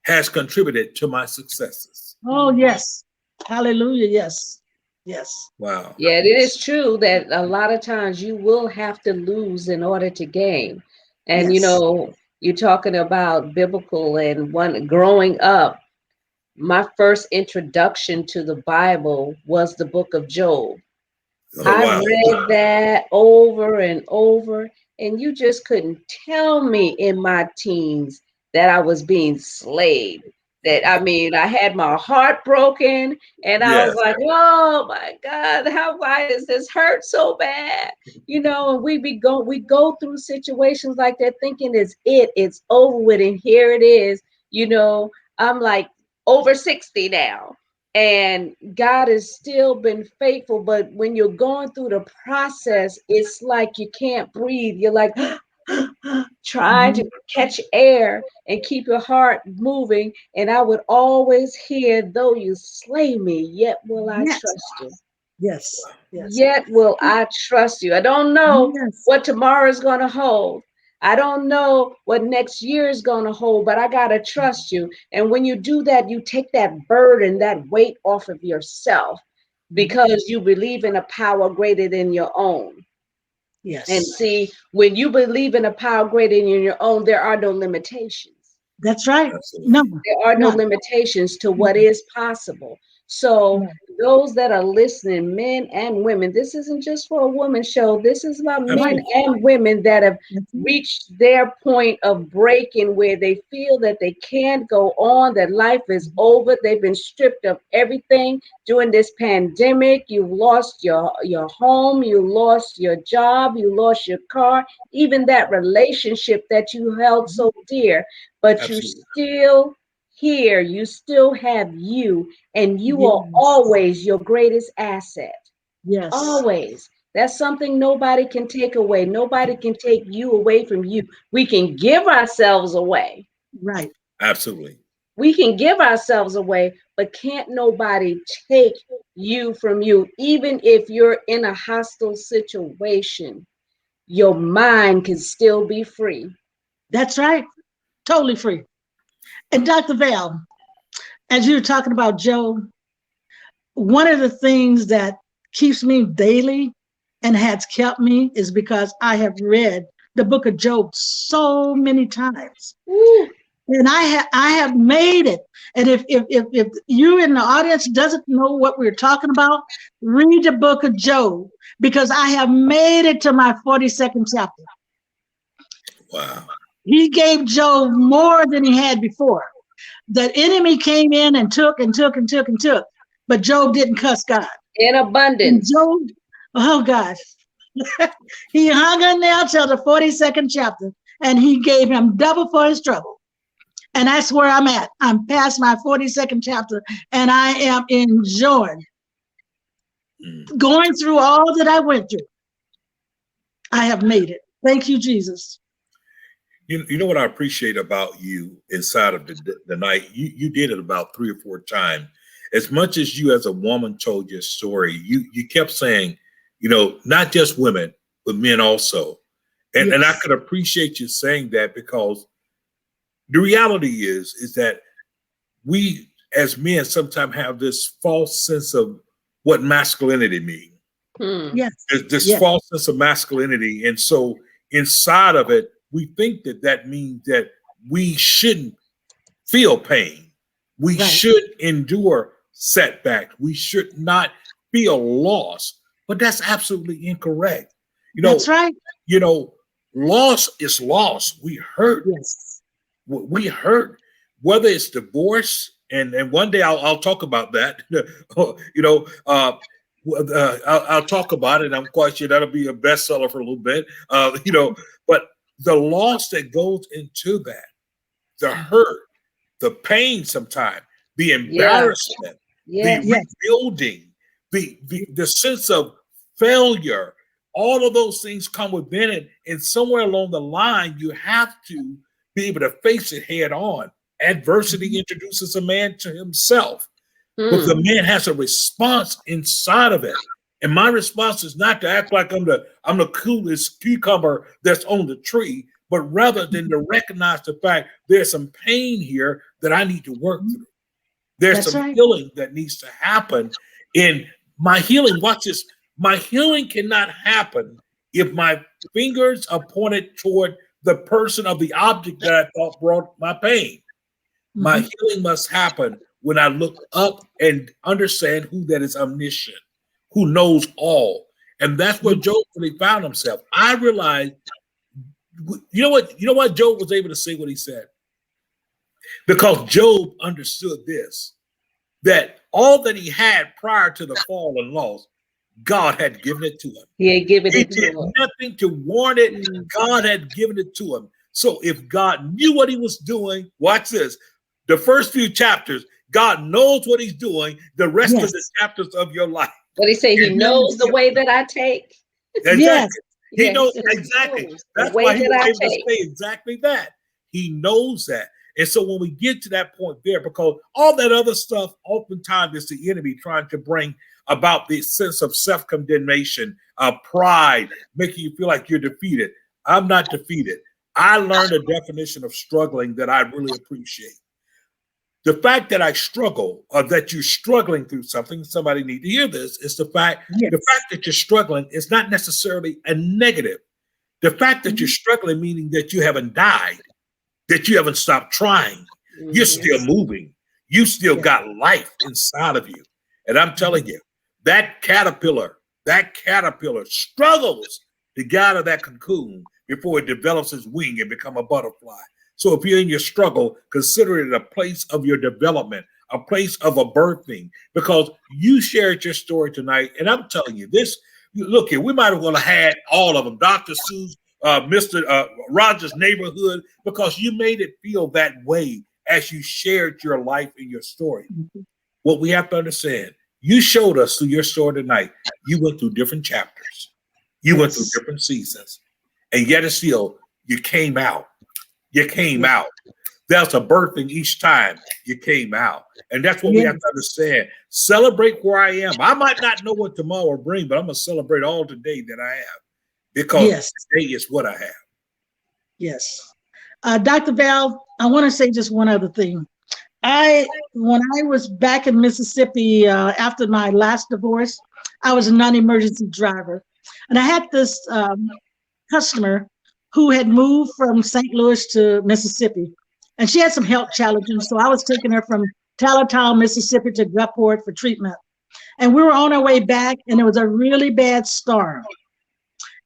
has contributed to my successes. Oh, yes. Hallelujah. Yes. Yes. Wow. Yeah, it is true that a lot of times you will have to lose in order to gain. And Yes. you're talking about biblical and one growing up. My first introduction to the Bible was the book of Job. Oh I wow. read that over and over, and you just couldn't tell me in my teens that I was being slaved. That I mean, I had my heart broken, and I was Yes. like, "Oh my God, why does this hurt so bad?" And we go through situations like that, thinking it's over with, and here it is. I'm like over 60 now, and God has still been faithful. But when you're going through the process, it's like you can't breathe. You're like trying Mhm. to catch air and keep your heart moving. And I would always hear, "Though you slay me, yet will I Yes. trust you. Yes. Yes. Yet will I trust you." I don't know Yes. what tomorrow is going to hold. I don't know what next year is going to hold, but I got to trust you. And when you do that, you take that burden, that weight off of yourself, because you believe in a power greater than your own. And Yes. see, when you believe in a power greater than your own, there are no limitations. That's right. No, Absolutely. There are no none. limitations to what Mhm. is possible. So, No. those that are listening, men and women, this isn't just for a woman show. This is about men Right. Absolutely. and women that have That's it. reached their point of breaking, where they feel that they can't go on, that life is over. They've been stripped of everything during this pandemic. You've lost your home, you lost your job, you lost your car, even that relationship that you held so dear, but you Absolutely. still here, you still have you, and you are Yes. always your greatest asset. Yes. Always. That's something nobody can take away. Nobody can take you away from you. We can give ourselves away. Right. Absolutely. We can give ourselves away, but can't nobody take you from you. Even if you're in a hostile situation, your mind can still be free. That's right. Totally free. And Dr. Val, as you were talking about Joe, one of the things that keeps me daily and has kept me is because I have read the book of Job so many times. Woo. And I have made it. And if you in the audience doesn't know what we're talking about, read the book of Job, because I have made it to my 42nd chapter. Wow. He gave Job more than he had before. The enemy came in and took and took and took and took, but Job didn't cuss God. In And abundance. Job, oh God, he hung in there till the 42nd chapter, and he gave him double for his trouble. And that's where I'm at. I'm past my 42nd chapter, and I am enjoying Mm. going through all that I went through. I have made it. Thank you, Jesus. You know what I appreciate about you inside of the night? You did it about 3 or 4 times. As much as you as a woman told your story, you kept saying, not just women, but men also. And I Yes. could appreciate you saying that, because the reality is that we as men sometimes have this false sense of what masculinity means. Hmm. Yes. This Yes. false sense of masculinity. And so inside of it, we think that means that we shouldn't feel pain. We Right. should endure setbacks. We should not feel loss. But that's absolutely incorrect. You That's know, right. you know, loss is loss. We hurt. Yes. We hurt. Whether it's divorce, and one day I'll talk about that. I'll talk about it. I'm quite sure that'll be a bestseller for a little bit. But the loss that goes into that, the hurt, the pain, sometimes the Yeah. embarrassment, the Yes. Yes. rebuilding, the sense of failure, all of those things come within it. And somewhere along the line, you have to be able to face it head on. Adversity introduces a man to himself, but the Hmm. man has a response inside of it. And my response is not to act like I'm the coolest cucumber that's on the tree, but rather than to recognize the fact there's some pain here that I need to work through. There's That's some right. healing that needs to happen in my healing. Watch this. My healing cannot happen if my fingers are pointed toward the person of the object that I thought brought my pain. My Mhm. healing must happen when I look up and understand who that is omniscient, who knows all. And that's where Job really found himself. I realized, you know what Job was able to say what he said? Because Job understood this, that all that he had prior to the fall and loss, God had given it to him. He had given He it did to nothing to warn it. him. God had given it to him. So if God knew what he was doing, watch this. The first few chapters, God knows what he's doing. The rest of the Yes. chapters of your life. What he say? He And knows the way that I take. Yes. exactly. He Yeah, he knows said he exactly. knows the That's way why he that was I able to take. say exactly that. He knows that. And so when we get to that point there, because all that other stuff oftentimes is the enemy trying to bring about the sense of self-condemnation, pride, making you feel like you're defeated. I'm not defeated. I learned a definition of struggling that I really appreciate. The fact that I struggle, or that you're struggling through something, somebody need to hear this, is Yes. the fact that you're struggling is not necessarily a negative. The fact that you're Mhm. struggling, meaning that you haven't died, that you haven't stopped trying, you're still Yes. moving, you still Yes. got life inside of you. And I'm Mhm. telling you, that caterpillar struggles to get out of that cocoon before it develops its wing and become a butterfly. So if you're in your struggle, consider it a place of your development, a place of a birthing, because you shared your story tonight. And I'm telling you this, look here, we might have well have had all of them, Dr. Seuss, Mr. Rogers' Neighborhood, because you made it feel that way as you shared your life and your story. Mhm. What we have to understand, you showed us through your story tonight, you went through different chapters, you went through Yes. different seasons, and yet and still, you came out. You came Yes. out. There's a birthing each time you came out. And that's what we have Yes. to understand. Celebrate where I am. I might not know what tomorrow will bring, but I'm going to celebrate all today that I have, because Yes. today is what I have. Yes. Dr. Val, I want to say just one other thing. When I was back in Mississippi after my last divorce, I was a non-emergency driver, and I had this customer who had moved from St. Louis to Mississippi, and she had some health challenges. So I was taking her from Talatown, Mississippi, to Gulfport for treatment, and we were on our way back, and it was a really bad storm.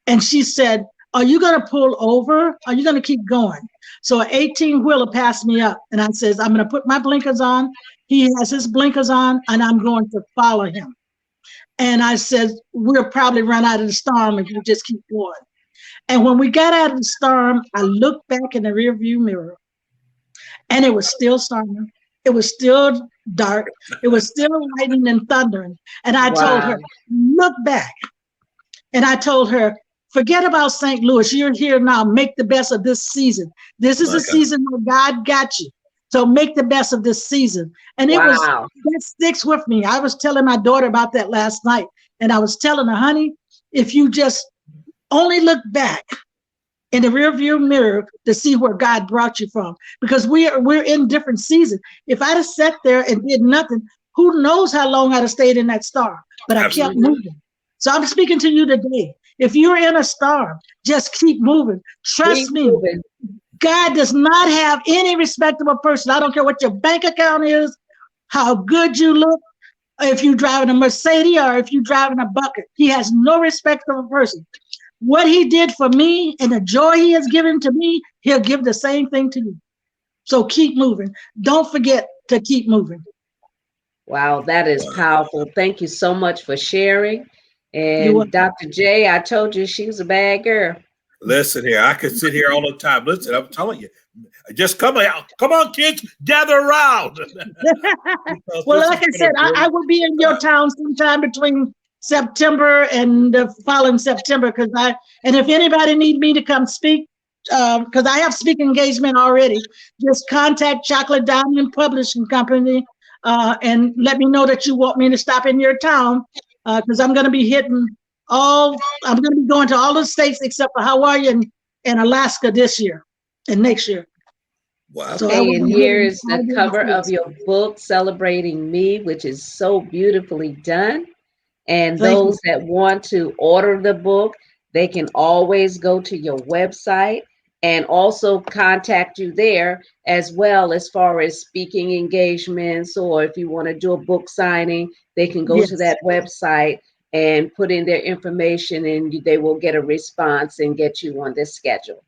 And she said, "Are you going to pull over? Are you going to keep going?" So an 18-wheeler passed me up, and I says, "I'm going to put my blinkers on." He has his blinkers on, and I'm going to follow him. And I said, "We'll probably run out of the storm if you just keep going." And when we got out of the storm, I looked back in the rearview mirror, and it was still storming. It was still dark. It was still lightning and thundering. And I told her, Wow. "Look back." And I told her, "Forget about St. Louis. You're here now. Make the best of this season. This is My a God. season where God got you. So make the best of this season." And Wow. that sticks with me. I was telling my daughter about that last night. And I was telling her, "Honey, if you just only look back in the rearview mirror to see where God brought you from, because we're in different seasons. If I'd have sat there and did nothing, who knows how long I'd have stayed in that storm, but I kept Absolutely. Mhm. moving." So I'm speaking to you today. If you're in a storm, just keep moving. Trust Keep me, moving. God does not have any respectable person. I don't care what your bank account is, how good you look, if you're driving a Mercedes or if you're driving a bucket. He has no respect of a person. What he did for me and the joy he has given to me, he'll give the same thing to you. So keep moving. Don't forget to keep moving. Wow, that is Wow. powerful. Thank you so much for sharing. You're And welcome. Dr. J, I told you she was a bad girl. Listen here, I could sit here all the time. Listen, I'm telling you, just come out. Come on, kids, gather around. Because Well, this like has I been said, a I great will be in your time. town sometime between September and the following September, and if anybody need me to come speak, because I have speaking engagement already, just contact Chocolate Diamond Publishing Company, and let me know that you want me to stop in your town, because I'm going to be I'm going to be going to all the states except for Hawaii and Alaska this year and next year. Wow. So I Okay, want and to give here them is the all the cover of benefits. your book, Celebrating Me, which is so beautifully done. And Thank you. those that want to order the book, they can always go to your website and also contact you there as well as far as speaking engagements, or if you want to do a book signing, they can go to Yes, that website and put in their information and they will get a response and get you on this schedule.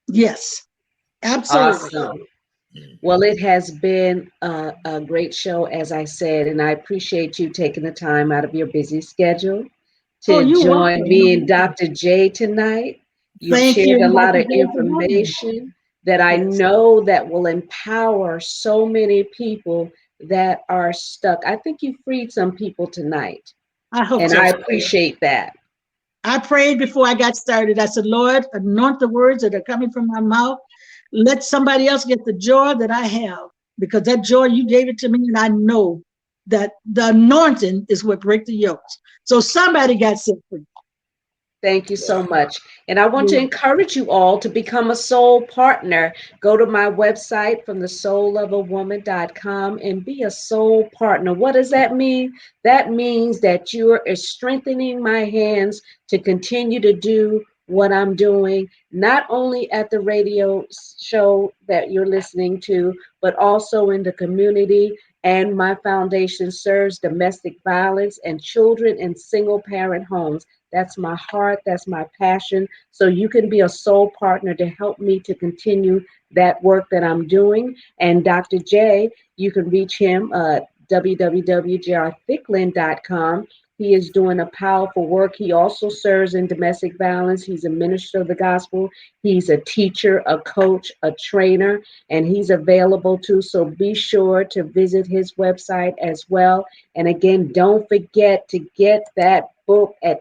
yes, absolutely. Awesome. Mm. Well, it has been a great show, as I said, and I appreciate you taking the time out of your busy schedule Oh, to you're join welcome. me and Dr. J tonight. You've Thank you, shared a and lot Dr. of J, for having me. information that I Yes, know that will empower so many people that are stuck. I think you freed some people tonight, I hope and so. I appreciate that. I prayed before I got started. I said, Lord, anoint the words that are coming from my mouth. Let somebody else get the joy that I have, because that joy you gave it to me, and I know that the anointing is what breaks the yokes. So somebody got set free. Thank you so Wow. much. And I want to encourage you all to become a soul partner. Go to my website from thesoulofAwoman.com and be a soul partner. What does that mean? That means that you're strengthening my hands to continue to do what I'm doing, not only at the radio show that you're listening to, but also in the community. And my foundation serves domestic violence and children in single parent homes. That's my heart. That's my passion. So you can be a soul partner to help me to continue that work that I'm doing. And Dr. J, you can reach him at www.jrthicklin.com. He is doing a powerful work. He also serves in domestic violence. He's a minister of the gospel. He's a teacher, a coach, a trainer, and he's available too. So be sure to visit his website as well. And again, don't forget to get that book at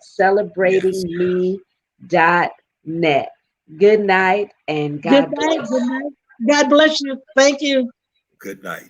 Yes. celebratingme.net. Good night and Good God night. bless. Good night. God bless you. Thank you. Good night.